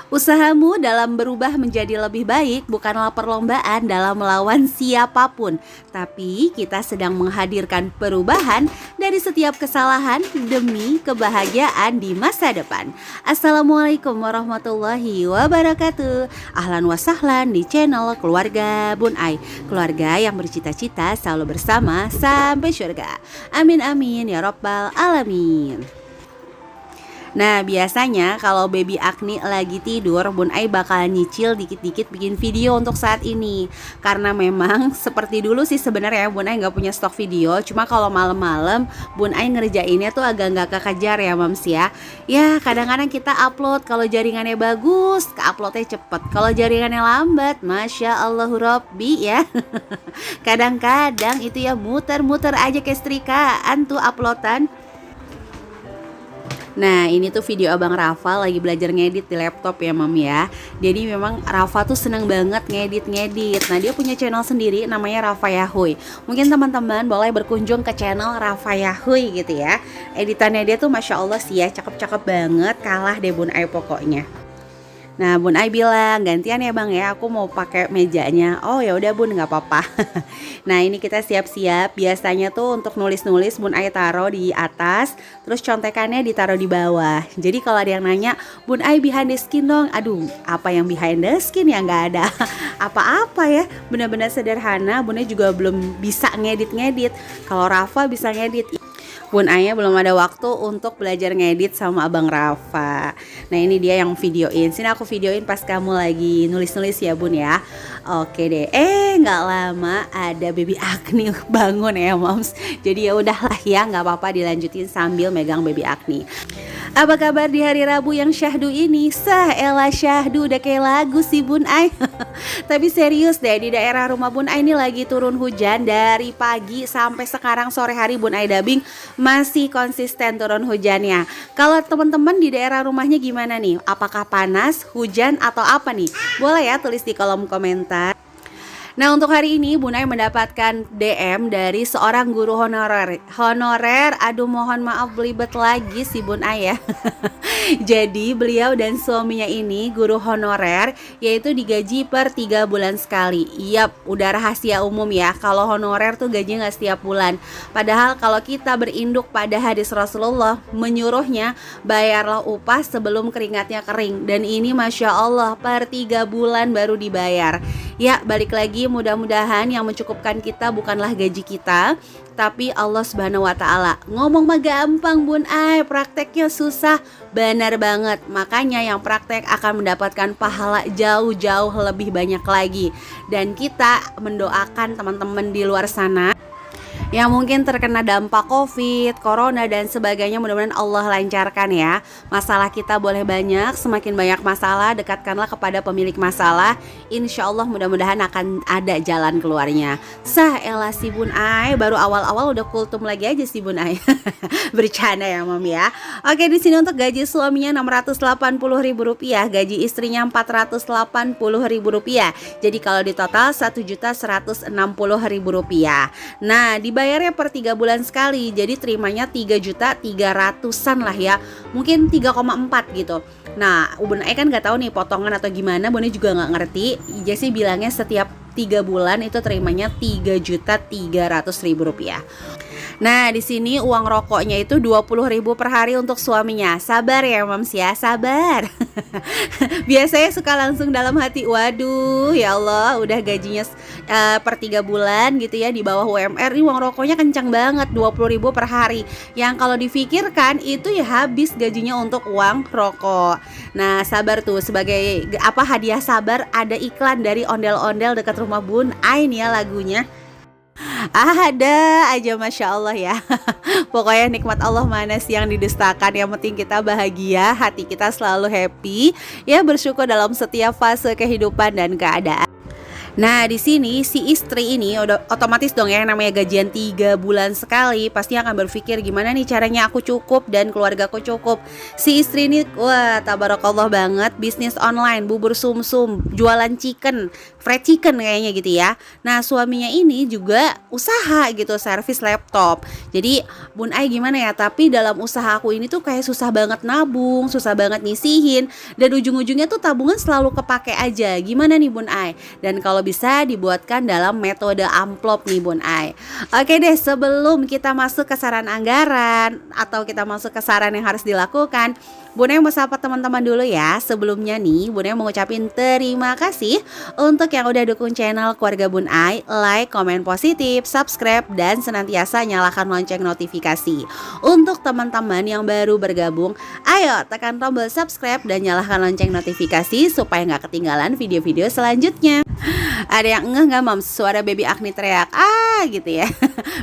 Usahamu dalam berubah menjadi lebih baik bukanlah perlombaan dalam melawan siapapun, tapi kita sedang menghadirkan perubahan dari setiap kesalahan demi kebahagiaan di masa depan. Assalamualaikum warahmatullahi wabarakatuh. Ahlan wa sahlan di channel Keluarga Bun Ai, keluarga yang bercita-cita selalu bersama sampai surga. Amin amin ya rabbal alamin. Nah, biasanya kalau baby Agni lagi tidur, Bun Ai bakal nyicil dikit-dikit bikin video untuk saat ini. Karena memang seperti dulu sih sebenarnya Bun Ai nggak punya stok video. Cuma kalau malam-malam Bun Ai ngerjainnya tuh agak nggak kekejar ya Mams ya. Ya kadang-kadang kita upload kalau jaringannya bagus, ke-uploadnya cepet. Kalau jaringannya lambat, Masya Allah Robbi ya. Kadang-kadang itu ya muter-muter aja kayak setrikaan tuh uploadan. Nah ini tuh video Abang Rafa lagi belajar ngedit di laptop ya Mam ya. Jadi memang Rafa tuh seneng banget ngedit. Nah dia punya channel sendiri namanya Rafa Yahui. Mungkin teman-teman boleh berkunjung ke channel Rafa Yahui gitu ya. Editannya dia tuh Masya Allah sih ya, cakep-cakep banget, kalah deh Bun Ai pokoknya. Nah Bun Ai bilang gantian ya Bang ya, aku mau pakai mejanya. Oh ya udah Bun, nggak apa-apa. Nah ini kita siap-siap. Biasanya tuh untuk nulis-nulis Bun Ai taruh di atas, terus contekannya ditaruh di bawah. Jadi kalau ada yang nanya Bun Ai behind the skin dong, aduh apa yang behind the skin ya, nggak ada apa-apa ya. Benar-benar sederhana. Bun Ai juga belum bisa ngedit. Kalau Rafa bisa ngedit. Bun Ai belum ada waktu untuk belajar ngedit sama Abang Rafa. Nah ini dia yang videoin. Sini aku videoin pas kamu lagi nulis-nulis ya Bun ya. Oke deh. Nggak lama ada baby Agni bangun ya Moms. Jadi ya udahlah ya, nggak apa-apa dilanjutin sambil megang baby Agni. Apa kabar di hari Rabu yang syahdu ini? Sah elah syahdu udah kayak lagu sih Bun Ai. Tapi serius deh, di daerah rumah Bun Ai ini lagi turun hujan dari pagi sampai sekarang sore hari. Bun Ai dubbing masih konsisten turun hujannya. Kalau teman-teman di daerah rumahnya gimana nih? Apakah panas, hujan, atau apa nih? Boleh ya tulis di kolom komentar. Nah untuk hari ini Bun Ai mendapatkan DM dari seorang guru honorer. Aduh mohon maaf belibet lagi si Bun Ai ya. Jadi beliau dan suaminya ini guru honorer, yaitu digaji per 3 bulan sekali. Yap, udah rahasia umum ya, kalau honorer tuh gajinya nggak setiap bulan. Padahal kalau kita berinduk pada hadis Rasulullah, menyuruhnya bayarlah upah sebelum keringatnya kering. Dan ini Masya Allah per 3 bulan baru dibayar. Ya balik lagi, mudah-mudahan yang mencukupkan kita bukanlah gaji kita, tapi Allah Subhanahu wa Ta'ala. Ngomong mah gampang Bun Ai, prakteknya susah. Benar banget, makanya yang praktek akan mendapatkan pahala jauh-jauh lebih banyak lagi. Dan kita mendoakan teman-teman di luar sana yang mungkin terkena dampak COVID, corona dan sebagainya, mudah-mudahan Allah lancarkan ya. Masalah kita boleh banyak, semakin banyak masalah dekatkanlah kepada pemilik masalah. Insya Allah mudah-mudahan akan ada jalan keluarnya. Sah elah si Bun Ai, baru awal-awal udah kultum lagi aja si Bun Ai. Bercanda ya Mam ya. Oke, di sini untuk gaji suaminya Rp680.000, gaji istrinya Rp480.000. Jadi kalau di total Rp1.160.000. Nah dibayarnya per 3 bulan sekali, jadi terimanya 3.300.000-an lah ya, mungkin 3,4 gitu. Nah Bun Ai kan nggak tahu nih potongan atau gimana, Bun Ai juga nggak ngerti. Jadi bilangnya setiap 3 bulan itu terimanya Rp3.300.000. Nah di sini uang rokoknya itu 20.000 per hari untuk suaminya. Sabar ya Mams ya, sabar. Biasanya suka langsung dalam hati, waduh ya Allah udah gajinya per 3 bulan gitu ya, di bawah UMR. Ini uang rokoknya kencang banget, 20.000 per hari. Yang kalau difikirkan itu ya habis gajinya untuk uang rokok. Nah sabar tuh, sebagai apa hadiah sabar ada iklan dari ondel-ondel dekat rumah Bun Ai nih ya lagunya. Ada aja Masya Allah ya. Pokoknya nikmat Allah mana sih yang didustakan. Yang penting kita bahagia, hati kita selalu happy ya, bersyukur dalam setiap fase kehidupan dan keadaan. Nah di sini si istri ini udah otomatis dong ya, namanya gajian 3 bulan sekali, pasti akan berpikir gimana nih caranya aku cukup dan keluargaku cukup. Si istri ini wah tabarakallah banget, bisnis online bubur sumsum, jualan chicken. fried chicken kayaknya gitu ya. Nah suaminya ini juga usaha gitu, servis laptop. Jadi Bun Ai gimana ya, tapi dalam usaha aku ini tuh kayak susah banget nabung, susah banget nyisihin, dan ujung-ujungnya tuh tabungan selalu kepake aja. Gimana nih Bun Ai? Dan kalau bisa dibuatkan dalam metode amplop nih Bun Ai. Oke deh, sebelum kita masuk ke saran anggaran atau kita masuk ke saran yang harus dilakukan, Bun Ai mau sapa teman-teman dulu ya. Sebelumnya nih Bun Ai mau ngucapin terima kasih untuk yang udah dukung channel keluarga Bun Ai, like, komen positif, subscribe, dan senantiasa nyalakan lonceng notifikasi. Untuk teman-teman yang baru bergabung, ayo tekan tombol subscribe dan nyalakan lonceng notifikasi supaya nggak ketinggalan video-video selanjutnya. Ada yang ngeh nggak Mams, suara baby Agni teriak gitu ya.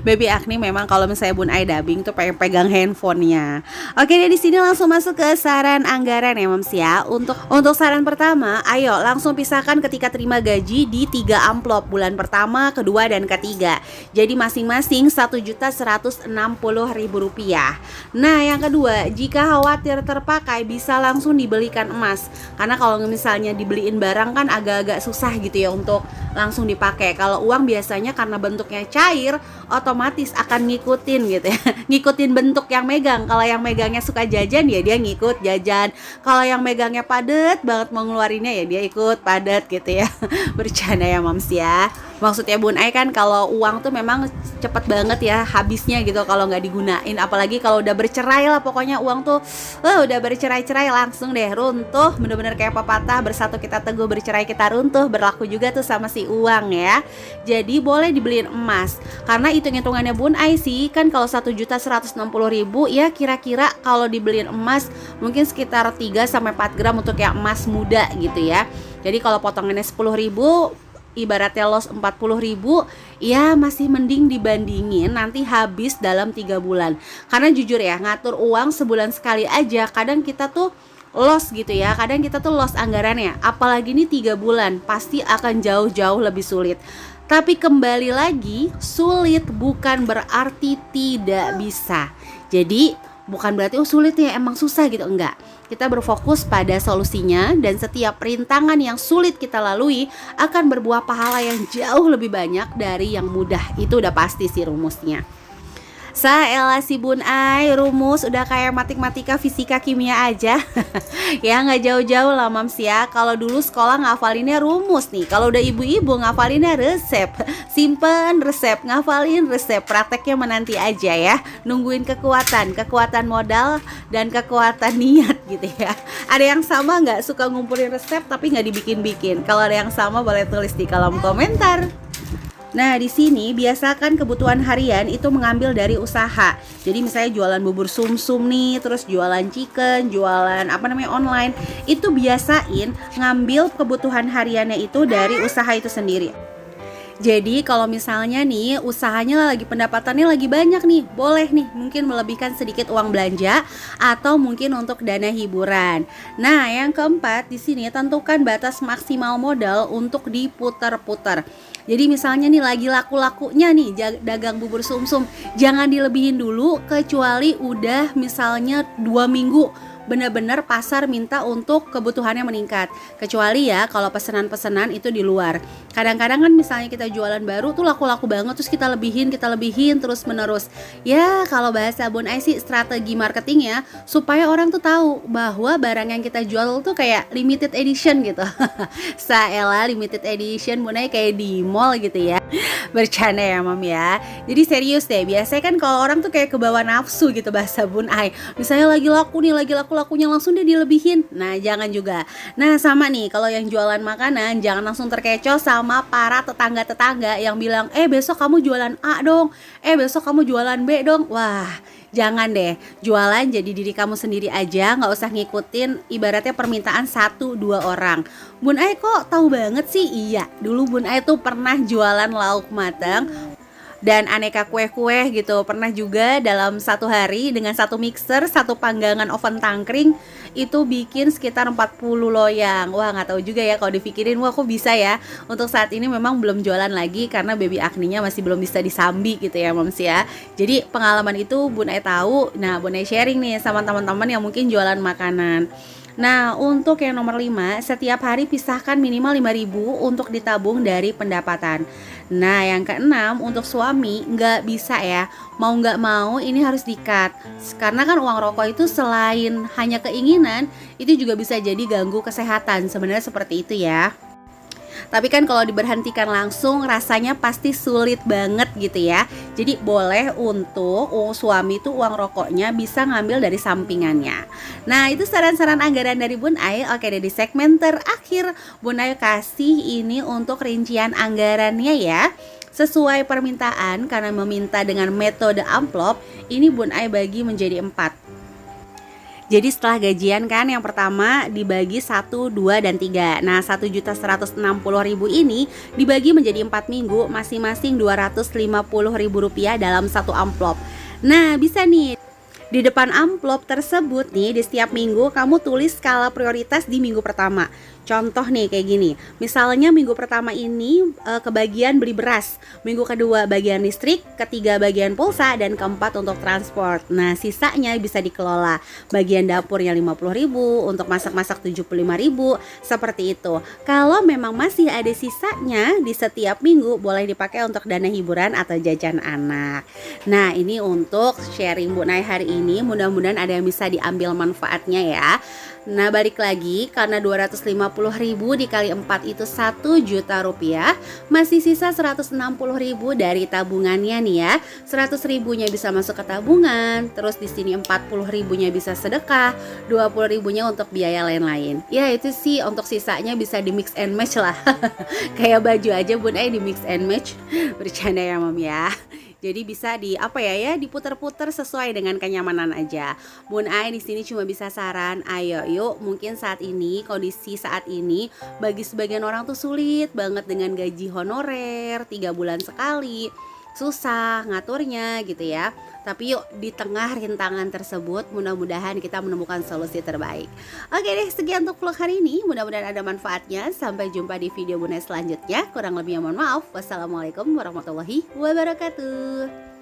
Baby Agni memang kalau misalnya Bun Ai dubbing tuh pengen pegang handphonenya. Oke deh, di sini langsung masuk ke saran anggaran ya Mams ya. Untuk saran pertama, ayo langsung pisahkan ketika terima gaji di 3 amplop, bulan pertama, kedua, dan ketiga. Jadi masing-masing Rp1.160.000. Nah yang kedua, jika khawatir terpakai bisa langsung dibelikan emas. Karena kalau misalnya dibeliin barang kan agak-agak susah gitu ya untuk langsung dipakai. Kalau uang biasanya karena bentuknya cair, otomatis akan ngikutin gitu ya. Ngikutin bentuk yang megang. Kalau yang megangnya suka jajan ya dia ngikut jajan. Kalau yang megangnya padat banget mau ngeluarinnya ya dia ikut padat gitu ya. Bercanda ya Mams ya. Maksudnya Bun Ai kan kalau uang tuh memang cepet banget ya habisnya gitu kalau nggak digunain. Apalagi kalau udah bercerai lah, pokoknya uang tuh udah bercerai-cerai langsung deh runtuh. Bener-bener kayak pepatah, bersatu kita teguh, bercerai kita runtuh. Berlaku juga tuh sama si uang ya. Jadi boleh dibeliin emas. Karena hitung-hitungannya Bun Ai sih kan kalau Rp1.160.000 ya kira-kira kalau dibeliin emas mungkin sekitar 3-4 gram untuk yang emas muda gitu ya. Jadi kalau potongannya 10.000, ibaratnya loss 40.000, ya masih mending dibandingin nanti habis dalam 3 bulan. Karena jujur ya, ngatur uang sebulan sekali aja kadang kita tuh loss gitu ya. Kadang kita tuh loss anggarannya. Apalagi ini 3 bulan, pasti akan jauh-jauh lebih sulit. Tapi kembali lagi, sulit bukan berarti tidak bisa. Jadi bukan berarti sulit ya emang susah gitu, enggak. Kita berfokus pada solusinya dan setiap rintangan yang sulit kita lalui akan berbuah pahala yang jauh lebih banyak dari yang mudah. Itu udah pasti sih rumusnya. Saelah si Bun Ai, rumus udah kayak matematika, fisika, kimia aja. Ya nggak jauh-jauh lah Mams ya. Kalau dulu sekolah ngafalinnya rumus nih. Kalau udah ibu-ibu ngafalinnya resep. Simpen resep, ngafalin resep. Prakteknya menanti aja ya. Nungguin kekuatan modal dan kekuatan niat gitu ya. Ada yang sama nggak suka ngumpulin resep tapi nggak dibikin-bikin? Kalau ada yang sama boleh tulis di kolom komentar. Nah di sini biasakan kebutuhan harian itu mengambil dari usaha. Jadi misalnya jualan bubur sumsum nih, terus jualan chicken, jualan online. Itu biasain ngambil kebutuhan hariannya itu dari usaha itu sendiri. Jadi kalau misalnya nih usahanya lagi pendapatannya lagi banyak nih, boleh nih mungkin melebihkan sedikit uang belanja atau mungkin untuk dana hiburan. Nah, yang keempat di sini tentukan batas maksimal modal untuk diputar-putar. Jadi misalnya nih lagi laku-lakunya nih dagang bubur sumsum, jangan dilebihin dulu kecuali udah misalnya 2 minggu benar-benar pasar minta untuk kebutuhannya meningkat. Kecuali ya kalau pesanan-pesanan itu di luar. Kadang-kadang kan misalnya kita jualan baru tuh laku-laku banget, terus kita lebihin terus menerus. Ya kalau bahasa Bun Ai sih strategi marketingnya supaya orang tuh tahu bahwa barang yang kita jual tuh kayak limited edition gitu. Saelah limited edition Bun Ai kayak di mall gitu ya. Bercanda ya Mam ya. Jadi serius deh, biasanya kan kalau orang tuh kayak kebawa nafsu gitu bahasa Bun Ai. Misalnya lagi lakunya langsung dia dilebihin. Nah jangan juga. Nah sama nih kalau yang jualan makanan, jangan langsung terkecoh sama para tetangga-tetangga yang bilang besok kamu jualan A dong, besok kamu jualan B dong. Wah jangan deh, jualan jadi diri kamu sendiri aja, nggak usah ngikutin ibaratnya permintaan 1-2 orang. Bun Ai kok tahu banget sih? Iya, dulu Bun Ai tuh pernah jualan lauk matang dan aneka kue-kue gitu. Pernah juga dalam satu hari dengan satu mixer, satu panggangan oven tangkring itu bikin sekitar 40 loyang. Wah nggak tahu juga ya kalau dipikirin, wah kok bisa ya. Untuk saat ini memang belum jualan lagi karena baby Agninya masih belum bisa disambi gitu ya Moms ya. Jadi pengalaman itu Bun Ai tahu. Nah Bun Ai sharing nih sama teman-teman yang mungkin jualan makanan. Nah, untuk yang nomor 5, setiap hari pisahkan minimal 5.000 untuk ditabung dari pendapatan. Nah, yang keenam, untuk suami nggak bisa ya, mau nggak mau ini harus di-cut. Karena kan uang rokok itu selain hanya keinginan, itu juga bisa jadi ganggu kesehatan. Sebenarnya seperti itu ya. Tapi kan kalau diberhentikan langsung rasanya pasti sulit banget gitu ya. Jadi boleh untuk suami tuh uang rokoknya bisa ngambil dari sampingannya. Nah, itu saran-saran anggaran dari Bun Ai. Oke deh, di segmen terakhir Bun Ai kasih ini untuk rincian anggarannya ya. Sesuai permintaan, karena meminta dengan metode amplop, ini Bun Ai bagi menjadi 4. Jadi setelah gajian kan yang pertama dibagi 1, 2, dan 3. Nah 1.160.000 ini dibagi menjadi 4 minggu, masing-masing Rp250.000 dalam satu amplop. Nah bisa nih, di depan amplop tersebut nih, di setiap minggu kamu tulis skala prioritas di minggu pertama. Contoh nih kayak gini, misalnya minggu pertama ini kebagian beli beras, minggu kedua bagian listrik, ketiga bagian pulsa, dan keempat untuk transport. Nah sisanya bisa dikelola, bagian dapurnya 50.000, untuk masak-masak 75.000, seperti itu. Kalau memang masih ada sisanya di setiap minggu, boleh dipakai untuk dana hiburan atau jajan anak. Nah ini untuk sharing Bun Ai hari ini, mudah-mudahan ada yang bisa diambil manfaatnya ya. Nah balik lagi, karena 250.000 dikali 4 itu 1 juta rupiah, masih sisa 160.000 dari tabungannya nih ya. 100.000-nya bisa masuk ke tabungan, terus di sini 40.000-nya bisa sedekah, 20.000-nya untuk biaya lain-lain. Ya itu sih untuk sisanya bisa di mix and match lah. Kayak baju aja Bun Ai di mix and match. Bercanda ya Mam ya. Jadi bisa diputer-puter sesuai dengan kenyamanan aja. Bun Ai di sini cuma bisa saran, ayo yuk, mungkin kondisi saat ini bagi sebagian orang tuh sulit banget dengan gaji honorer 3 bulan sekali. Susah ngaturnya gitu ya. Tapi yuk, di tengah rintangan tersebut mudah-mudahan kita menemukan solusi terbaik. Oke deh, sekian untuk vlog hari ini. Mudah-mudahan ada manfaatnya. Sampai jumpa di video Bun Ai selanjutnya. Kurang lebihnya mohon maaf. Wassalamualaikum warahmatullahi wabarakatuh.